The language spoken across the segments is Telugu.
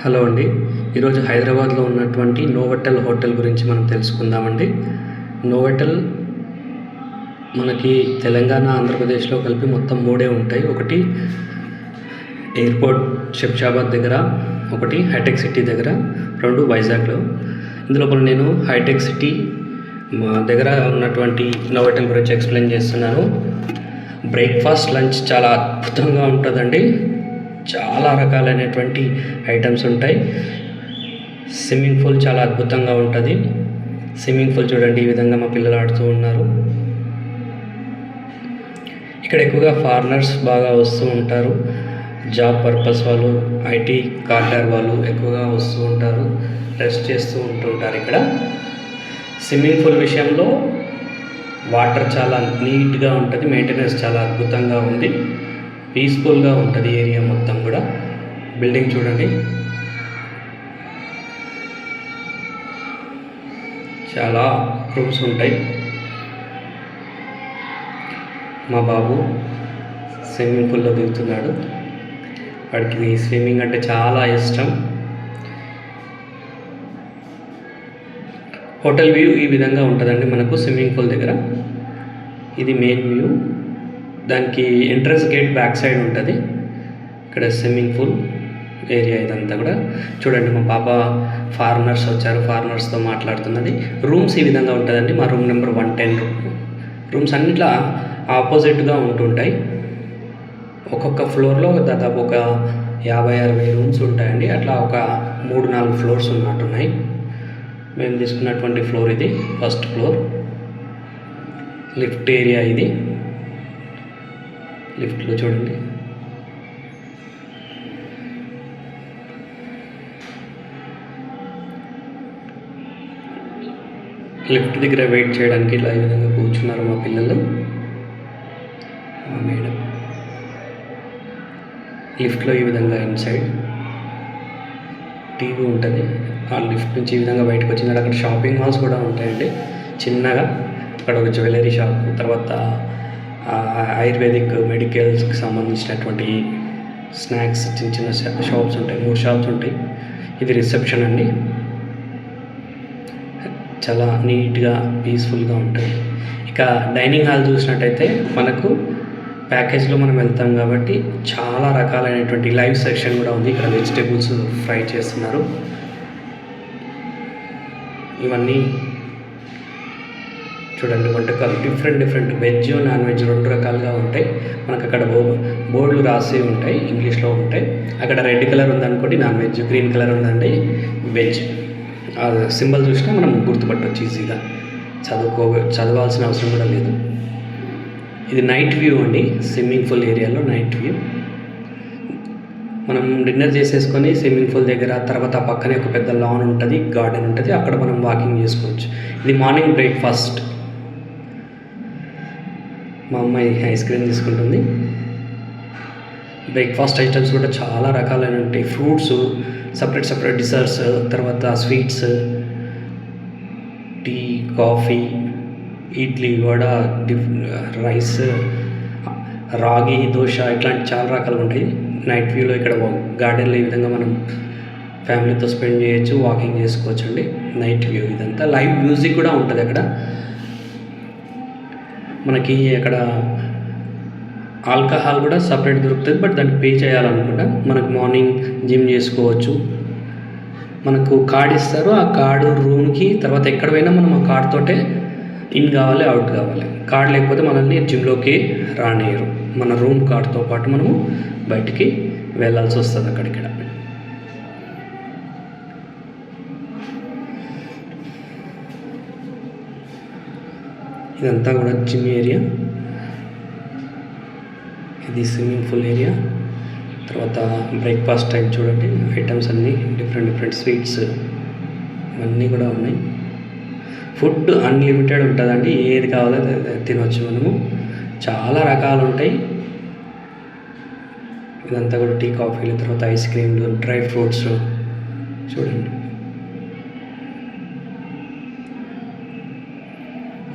హలో అండి. ఈరోజు హైదరాబాద్లో ఉన్నటువంటి నోవోటెల్ హోటల్ గురించి మనం తెలుసుకుందామండి. నోవోటెల్ మనకి తెలంగాణ, ఆంధ్రప్రదేశ్లో కలిపి మొత్తం 3 ఉంటాయి. ఒకటి ఎయిర్పోర్ట్ శంషాబాద్ దగ్గర, ఒకటి హైటెక్ సిటీ దగ్గర, 2 వైజాగ్లో. ఇందులో నేను హైటెక్ సిటీ దగ్గర ఉన్నటువంటి నోవోటెల్ గురించి ఎక్స్ప్లెయిన్ చేస్తున్నాను. బ్రేక్ఫాస్ట్, లంచ్ చాలా అద్భుతంగా ఉంటుందండి. చాలా రకాలైనటువంటి ఐటమ్స్ ఉంటాయి. స్విమ్మింగ్ పూల్ చాలా అద్భుతంగా ఉంటుంది. స్విమ్మింగ్ పూల్ చూడండి, ఈ విధంగా మా పిల్లలు ఆడుతూ ఉన్నారు. ఇక్కడ ఎక్కువగా ఫారినర్స్ బాగా వస్తూ ఉంటారు. జాబ్ పర్పస్ వాళ్ళు, ఐటీ కారిడార్ వాళ్ళు ఎక్కువగా వస్తూ ఉంటారు, రెస్ట్ చేస్తూ ఉంటుంటారు. ఇక్కడ స్విమ్మింగ్ పూల్ విషయంలో వాటర్ చాలా నీట్గా ఉంటుంది, మెయింటెనెన్స్ చాలా అద్భుతంగా ఉంది, పీస్ఫుల్గా ఉంటుంది ఏరియా మొత్తం కూడా. బిల్డింగ్ చూడండి, చాలా రూమ్స్ ఉంటాయి. మా బాబు స్విమ్మింగ్ పూల్లో దిగుతున్నాడు. వాడికి స్విమ్మింగ్ అంటే చాలా ఇష్టం. హోటల్ వ్యూ ఈ విధంగా ఉంటుందండి మనకు స్విమ్మింగ్ పూల్ దగ్గర. ఇది మెయిన్ వ్యూ. దానికి ఎంట్రన్స్ గేట్ బ్యాక్ సైడ్ ఉంటుంది. ఇక్కడ స్విమ్మింగ్ పూల్ ఏరియా ఇదంతా కూడా చూడండి. మా పాప ఫారినర్స్ వచ్చారు, ఫారినర్స్తో మాట్లాడుతున్నది. రూమ్స్ ఈ విధంగా ఉంటుందండి. మా రూమ్ నెంబర్ 110. రూమ్స్ అన్నిట్లా ఆపోజిట్గా ఉంటుంటాయి. ఒక్కొక్క ఫ్లోర్లో దాదాపు ఒక 50-60 రూమ్స్ ఉంటాయండి. అట్లా ఒక 3-4 ఫ్లోర్స్ ఉన్నట్టున్నాయి. మేము తీసుకున్నటువంటి ఫ్లోర్ ఇది, ఫస్ట్ ఫ్లోర్. లిఫ్ట్ ఏరియా ఇది. లిఫ్ట్లో చూడండి, లిఫ్ట్ దగ్గర వెయిట్ చేయడానికి ఇలా ఈ విధంగా కూర్చున్నారు మా పిల్లలు, మా మేడం. లిఫ్ట్లో ఈ విధంగా ఇన్సైడ్ టీవీ ఉంటుంది. ఆ లిఫ్ట్ నుంచి ఈ విధంగా బయటకు వచ్చిందంటే అక్కడ షాపింగ్ మాల్స్ కూడా ఉంటాయండి చిన్నగా. అక్కడ ఒక జ్యువెలరీ షాప్, తర్వాత ఆయుర్వేదిక్ మెడికల్స్కి సంబంధించినటువంటి స్నాక్స్ చిన్న చిన్న షాప్స్ ఉంటాయి. 3 షాప్స్ ఉంటాయి. ఇది రిసెప్షన్ అండి. చాలా నీట్గా పీస్ఫుల్గా ఉంటుంది. ఇక డైనింగ్ హాల్ చూసినట్టయితే మనకు ప్యాకేజ్లో మనం వెళ్తాం కాబట్టి చాలా రకాలైనటువంటి లైవ్ సెక్షన్ కూడా ఉంది. ఇక్కడ వెజిటేబుల్స్ ఫ్రై చేస్తున్నారు. ఇవన్నీ చూడండి, వంటకాలు డిఫరెంట్ వెజ్, నాన్ వెజ్ 2 రకాలుగా ఉంటాయి. మనకు అక్కడ బోర్డులు రాసి ఉంటాయి, ఇంగ్లీష్లో ఉంటాయి. అక్కడ రెడ్ కలర్ ఉందనుకోండి నాన్ వెజ్, గ్రీన్ కలర్ ఉందండి వెజ్. ఆ సింబల్ చూసినా మనం గుర్తుపట్టవచ్చు ఈజీగా. చదవాల్సిన అవసరం కూడా లేదు. ఇది నైట్ వ్యూ అండి. స్విమ్మింగ్ పూల్ ఏరియాలో నైట్ వ్యూ. మనం డిన్నర్ చేసేసుకొని స్విమ్మింగ్ పూల్ దగ్గర, తర్వాత పక్కనే ఒక పెద్ద లాన్ ఉంటుంది, గార్డెన్ ఉంటుంది. అక్కడ మనం వాకింగ్ చేసుకోవచ్చు. ఇది మార్నింగ్ బ్రేక్ఫాస్ట్. మా అమ్మాయి ఐస్ క్రీమ్ తీసుకుంటుంది. బ్రేక్ఫాస్ట్ ఐటమ్స్ కూడా చాలా రకాలైన ఉంటాయి. ఫ్రూట్స్, సపరేట్ డిజర్ట్స్, తర్వాత sweets, tea, coffee, idli, vada, rice, రాగి దోశ, ఇట్లాంటి చాలా రకాలు ఉంటాయి. నైట్ వ్యూలో ఇక్కడ గార్డెన్లో ఈ విధంగా మనం ఫ్యామిలీతో స్పెండ్ చేయొచ్చు, వాకింగ్ చేసుకోవచ్చు అండి. నైట్ వ్యూ ఇదంతా. లైవ్ మ్యూజిక్ కూడా ఉంటుంది అక్కడ. మనకి అక్కడ ఆల్కహాల్ కూడా సపరేట్ దొరుకుతుంది, బట్ దానికి పే చేయాలనుకుంటా. మనకు మార్నింగ్ జిమ్ చేసుకోవచ్చు. మనకు కార్డ్ ఇస్తారు. ఆ కార్డు రూమ్కి, తర్వాత ఎక్కడ పోయినా మనం ఆ కార్డ్ తోటే ఇన్ కావాలి, అవుట్ కావాలి. కార్డ్ లేకపోతే మనల్ని జిమ్లోకి రానియరు. మన రూమ్ కార్డ్తో పాటు మనము బయటికి వెళ్ళాల్సి వస్తుంది అక్కడిక్కడ. ఇదంతా కూడా జిమ్ ఏరియా. ఇది స్విమ్మింగ్ పూల్ ఏరియా. తర్వాత బ్రేక్ఫాస్ట్ టైం చూడండి, ఐటమ్స్ అన్నీ డిఫరెంట్ స్వీట్స్ ఇవన్నీ కూడా ఉన్నాయి. ఫుడ్ అన్లిమిటెడ్ ఉంటుందండి. ఏది కావాలో తినవచ్చు మనము. చాలా రకాలు ఉంటాయి. ఇదంతా కూడా టీ, కాఫీలు, తర్వాత ఐస్ క్రీమ్లు, డ్రై ఫ్రూట్స్ చూడండి.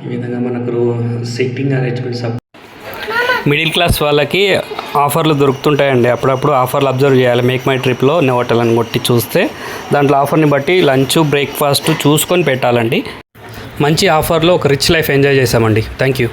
ఈ విధంగా మనకు సిట్టింగ్ అరేంజ్మెంట్స్. మిడిల్ క్లాస్ వాళ్ళకి ఆఫర్లు దొరుకుతుంటాయండి, అప్పుడప్పుడు ఆఫర్లు అబ్జర్వ్ చేయాలి. మేక్ మై ట్రిప్లో హోటల్ అని కొట్టి చూస్తే దాంట్లో ఆఫర్ని బట్టి లంచ్ బ్రేక్ఫాస్ట్ చూసుకొని పెట్టాలండి. మంచి ఆఫర్లో ఒక రిచ్ లైఫ్ ఎంజాయ్ చేసామండి. Thank you.